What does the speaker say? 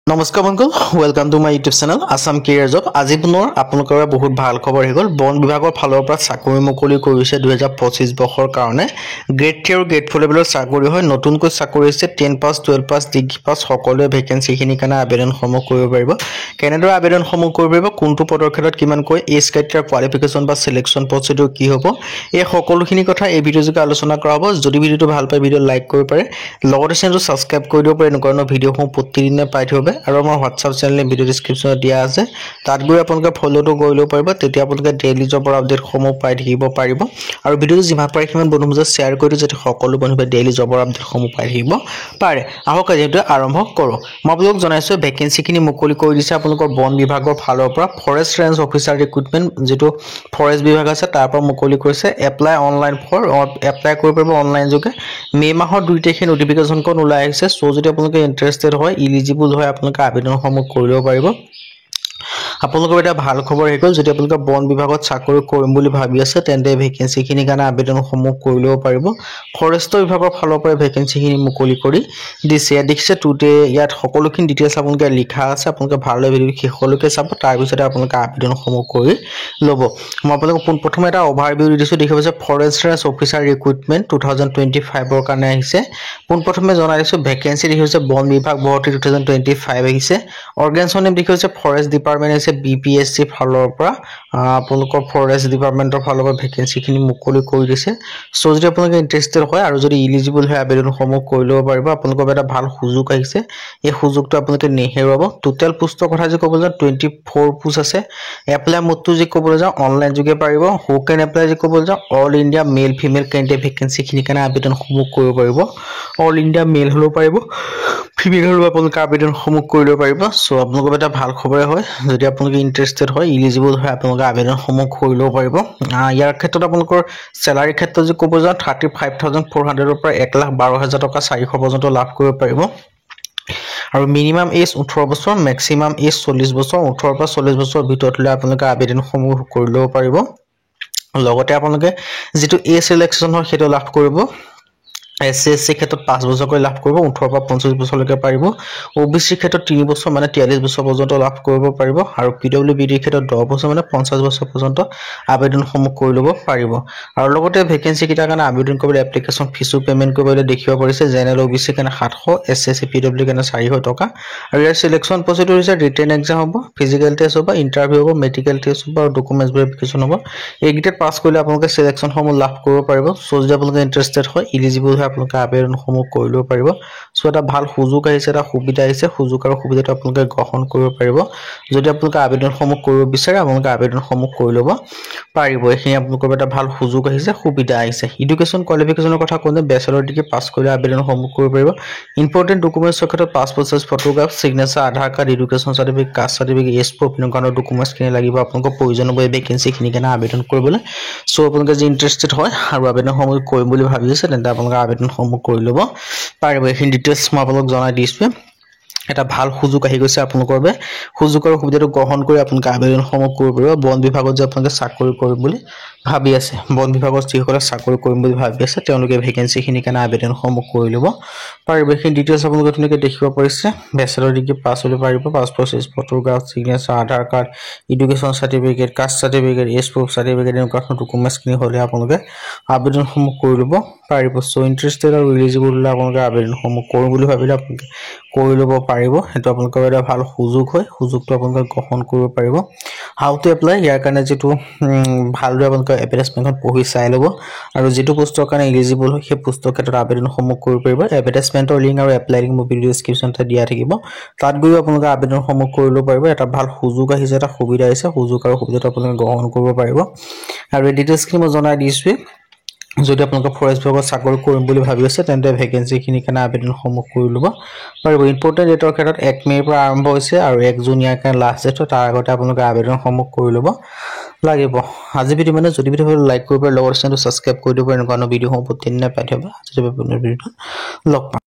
নমস্কাৰ বন্ধু welcome to my YouTube channel Assam career job আজি পুনৰ আপোনালোকৰ বহুত ভাল খবৰ হৈ গ'ল বন বিভাগৰ ফালৰ পৰা চাকৰি মুকলি কৰিছে 2025 বৰ্ষৰ কাৰণে গ্ৰেড 3 আৰু গ্ৰেড 4 লেভেলৰ চাকৰি হয় নতুনকৈ চাকৰি হৈছে 10 পাছ 12 পাছ ডিগ্ৰী পাছ সকলোৱে ভেকেন্সিখিনি কাৰণে আবেদনসমূহ কৰিব পাৰিব কেনেদৰে আবেদনসমূহ কৰিব পাৰিব কোনটো পদৰ ক্ষেত্ৰত কিমানকৈ এজ ক্ৰাইটেৰিয়া কোৱালিফিকেশ্যন বা সিলেকশ্যন প্ৰচিডিউৰ কি হ'ব এই সকলোখিনি কথা এই ভিডিঅ'যোগে আলোচনা কৰা হ'ব যদি ভিডিঅ'টো ভাল পায় ভিডিঅ' লাইক কৰিব পাৰে লগতে চেনেলটো সাবস্ক্ৰাইব কৰি দিব পাৰে এনেকুৱা ভিডিঅ'সমূহ প্ৰতিদিনে পাই থাকিব আৰু আমাৰ হোৱাটছআপ চেনেল ভিডিঅ' ডেসক্ৰিপচনত দিয়া আছে তাত গৈ আপোনালোকে ফলোটো কৰি ল'ব পাৰিব তেতিয়া আপোনালোকে ডেইলি জবৰ আপডেটসমূহ পাই থাকিব পাৰিব আৰু ভিডিঅ'টো যিমান পাৰে সিমান বন্ধুৰ মাজত শ্বেয়াৰ কৰি যাতে সকলো বন্ধুৱে ডেইলি জবৰ আপডেটসমূহ পাই থাকিব পাৰে আহক আজি আৰম্ভ কৰোঁ মই আপোনালোকক জনাইছোঁ ভেকেন্সিখিনি মুকলি কৰি দিছে আপোনালোকৰ বন বিভাগৰ ফালৰ পৰা ফৰেষ্ট ৰেঞ্জ অফিচাৰ ৰিক্ৰুটমেণ্ট যেটো ফৰেষ্ট বিভাগ আছে তাৰ পৰা মুকলি কৰিছে এপ্লাই অনলাইন ফৰ এপ্লাই কৰিব পাৰিব অনলাইন যোগে মে মাহৰ 2 তাৰিখে নোটিফিকেশনখন ওলাই আহিছে সো যদি আপোনালোকে ইন্টাৰেষ্টেড হয় এলিজিবল হয় আপোনালোকে আবেদনসমূহ কৰিব পাৰিব আপোনালোকৰ এটা ভাল খবৰ হৈ গ'ল যদি আপোনালোকে বন বিভাগত চাকৰি কৰিম বুলি ভাবি আছে তেন্তে ভেকেন্সিখিনি কাৰণে আবেদনসমূহ কৰি ল'ব পাৰিব ফৰেষ্ট বিভাগৰ ফালৰ পৰা ভেকেন্সিখিনি মুকলি কৰি দিছে দেখিছে টুডে ইয়াত সকলোখিনি ডিটেইলছ আপোনালোকে লিখা আছে আপোনালোকে ভালদৰে ভিডিঅ' শেষলৈকে চাব তাৰ পিছতে আপোনালোকে আবেদনসমূহ কৰি ল'ব মই আপোনালোকক প্ৰথমে এটা অভাৰভিউ দিছো দেখিব যে ফৰেষ্ট ৰেঞ্জ অফিচাৰ ৰিক্ৰুটমেণ্ট 2025 ৰ কাৰণে আহিছে প্ৰথমে জনাই দিছো ভেকেন্সি দেখিছে বন বিভাগ ভৰ্তি 2025 আহিছে অৰ্গানাইজেশ্যন নেম দেখিছে ফৰেষ্ট ডিপাৰ্টমেণ্ট আছে বিপিএসসি ফালৰ পৰা আপোনালোকৰ ফৰেষ্ট ডিপাৰ্টমেণ্টৰ ফালৰ পৰা ভেকেন্সিখিনি মুকলি কৰি দিছে সো যদি আপোনালোকে ইন্টাৰেষ্টেড হয় আৰু যদি এলিজিবল হয় আবেদনসমূহ কৰি ল'ব পাৰিব আপোনালোকৰ এটা ভাল সুযোগ আহিছে এই সুযোগটো আপোনালোকে নেহেৰুৱাব টোটেল পোষ্টৰ কথা যে ক'বলৈ যাওঁ 24 পোষ্ট আছে এপ্লাই মোডটো যে ক'বলৈ যাওঁ অনলাইন যোগে পাৰিব হু কেন এপ্লাই যে ক'বলৈ যাওঁ all India male female candidate ভেকেন্সিখিনি কাৰণে আবেদনসমূহ কৰিব পাৰিব অল ইণ্ডিয়া মেল হ'লেও পাৰিব ফিমেল হ'লেও আপোনালোকে আবেদনসমূহ কৰিব পাৰিব সো আপোনালোকৰ এটা ভাল খবৰে হয় যদি আপোনালোকে ইন্টাৰেষ্টেড হয় এলিজিবল হয় আপোনালোকে আবেদনসমূহ কৰি ল'ব পাৰিব ইয়াৰ ক্ষেত্ৰত আপোনালোকৰ স্যালাৰি ক্ষেত্ৰত যে ক'ব যাওঁ 35400 ৰ পৰা 1,12,000 টকা 400 পৰ্যন্ত লাভ কৰিব পাৰিব আৰু মিনিমাম এজ 18 বছৰ ম্যাক্সিমাম এজ 40 বছৰ 18 পৰা 40 বছৰৰ ভিতৰত লৈ আপোনালোকে আবেদনসমূহ কৰি ল'ব পাৰিব লগতে আপোনালোকে যেটো এজ ৰিলেক্সেশন হয় সেটো লাভ কৰিব এসএসসি ক্ষেত্ৰত 5 বছৰ কৰি লাভ কৰিব 18 পৰা 25 বছৰলৈকে পাৰিব ওবিসি ক্ষেত্ৰত 3 বছৰ মানে 43 বছৰ পৰ্যন্ত লাভ কৰিব পাৰিব আৰু পিডব্লিউডি ক্ষেত্ৰত 10 বছৰ মানে 50 বছৰ পৰ্যন্ত আবেদনসমূহ কৰি ল'ব পাৰিব আৰু লগতে ভেকেন্সি কিটা কাৰণে আবেদন কৰিবলৈ এপ্লিকেশন ফিসো পেমেন্ট কৰিবলৈ দেখিব পাৰিছে জেনেৰেল ওবিসি কাৰণে 700 এসএসসি পিডব্লিউ কাৰণে 400 টকা আৰু ইয়াৰ সিলেকশন প্ৰসিডিউৰ হৈছে ৰিটেন এক্সাম হ'ব ফিজিক্যাল টেষ্ট হ'ব ইন্টাৰভিউ হ'ব মেডিকেল টেষ্ট হ'ব আৰু ডকুমেন্টছ ভেৰিফিকেশন হ'ব এই গিটাত পাস কৰিলে আপোনালোকে সিলেকশন সমূহ লাভ কৰিব পাৰিব সো যদি আপোনালোকে ইন্টাৰেষ্টেড হয় এলিজিবল হয় আপোনালোকে আবেদনসমূহ কৰি ল'ব পাৰিব সো এটা ভাল সুযোগ আহিছে এটা সুবিধা আহিছে সুযোগ আৰু সুবিধাটো আপোনালোকে গ্ৰহণ কৰিব পাৰিব যদি আপোনালোকে আবেদনসমূহ কৰিব বিচাৰে আপোনালোকে আবেদনসমূহ কৰি ল'ব পাৰিব এখিনি আপোনালোকৰ এটা ভাল সুযোগ আহিছে সুবিধা আহিছে এডুকেশ্যন কোৱালিফিকেশ্যনৰ কথা ক'লে ব্যাচেলৰ ডিগ্ৰী পাস কৰিলে আবেদনসমূহ কৰিব পাৰিব ইম্পৰ্টেন্ট ডকুমেন্টছৰ ক্ষেত্ৰত passport size photograph signature Aadhaar card education certificate caste certificate age proof এনেকুৱা ডকুমেন্টছ খিনি লাগিব আপোনালোকৰ প্ৰয়োজন হ'ব ভেকেন্সি খিনি কাৰণে আবেদন কৰিবলৈ সো আপোনালোকে যে ইন্টাৰেষ্টেড হয় আৰু আবেদনসমূহ কৰিম বুলি ভাবি আছে তেন্তে আপোনালোকে আবেদনসমূহ কৰি ল'ব পাৰিব এই ডিটেইলছ মই আপোনালোকক জনাই দিছো এটা ভাল সুযোগ আহি গৈছে আপোনালোকৰ বাবে সুযোগৰ সুবিধাটো গ্ৰহণ কৰি আপোনালোকে আবেদনসমূহ কৰিব পাৰিব বন বিভাগত যে আপোনালোকে চাকৰি কৰিম বুলি ভাবি আছে বন বিভাগত যিসকলে চাকৰি কৰিম বুলি ভাবি আছে তেওঁলোকে ভেকেন্সিখিনি কাৰণে আবেদনসমূহ কৰি ল'ব পাৰিব এই ডিটেইলছ আপোনালোকে তেনেকৈ দেখিব পাৰিছে ব্যাচেলৰ ডিগ্ৰী পাছ হ'লে পাৰিব passport size photograph signature Aadhaar card education certificate caste certificate age proof certificate এনেকুৱা ডকুমেন্টছ খিনি হ'লে আপোনালোকে আবেদনসমূহ কৰি ল'ব পাৰিব সো ইন্টাৰেষ্টেড আৰু এলিজিবল হ'লে আপোনালোকে আবেদনসমূহ কৰিম বুলি ভাবিলে আপোনালোকে কৰি ল'ব পাৰিব এটো আপোনালোকৰ এটা ভাল সুযোগ হয় সুযোগটো আপোনালোকে গ্ৰহণ কৰিব পাৰিব হাউ টু এপ্লাই ইয়াৰ কাৰণে যেটো ভালদৰে আপোনালোকে এডভাৰটাইজমেন্টখন পঢ়ি চাই ল'ব আৰু যেটো পোষ্টৰ কাৰণে এলিজিবল হয় সেই পোষ্টৰ ক্ষেত্ৰত আবেদনসমূহ কৰিব পাৰিব এডভাৰটাইজমেন্টৰ লিংক আৰু এপ্লাই লিংক মই ভিডিও ডেসক্ৰিপচনতে দিয়া থাকিব তাত গৈ আপোনালোকে আবেদনসমূহ কৰি ল'ব পাৰিব এটা ভাল সুযোগ আহিছে এটা সুবিধা আহিছে সুযোগ আৰু সুবিধাটো আপোনালোকে গ্ৰহণ কৰিব পাৰিব আৰু এই ডিটেইলছখিনি মই জনাই দিছো যদি আপোনালোকে ফৰেষ্ট বিভাগত চাকৰি কৰিম বুলি ভাবি আছে তেন্তে ভেকেন্সিখিনি কাৰণে আবেদনসমূহ কৰি ল'ব পাৰিব ইম্পৰ্টেন্ট ডেটৰ ক্ষেত্ৰত 1 মেৰ পৰা আৰম্ভ হৈছে আৰু 1 জুন ইয়াৰ কাৰণে লাষ্ট ডেট তাৰ আগতে আপোনালোকে আবেদনসমূহ কৰি ল'ব লাগিব আজি ভিডিও মানে যদি ভিডিও লাইক কৰিব লগৰ চেনেলটো সাবস্ক্ৰাইব কৰি দিব এনেকুৱা ভিডিওসমূহ প্ৰতিদিনে পাই থাকিব আজি ভিডিওত লগ পাম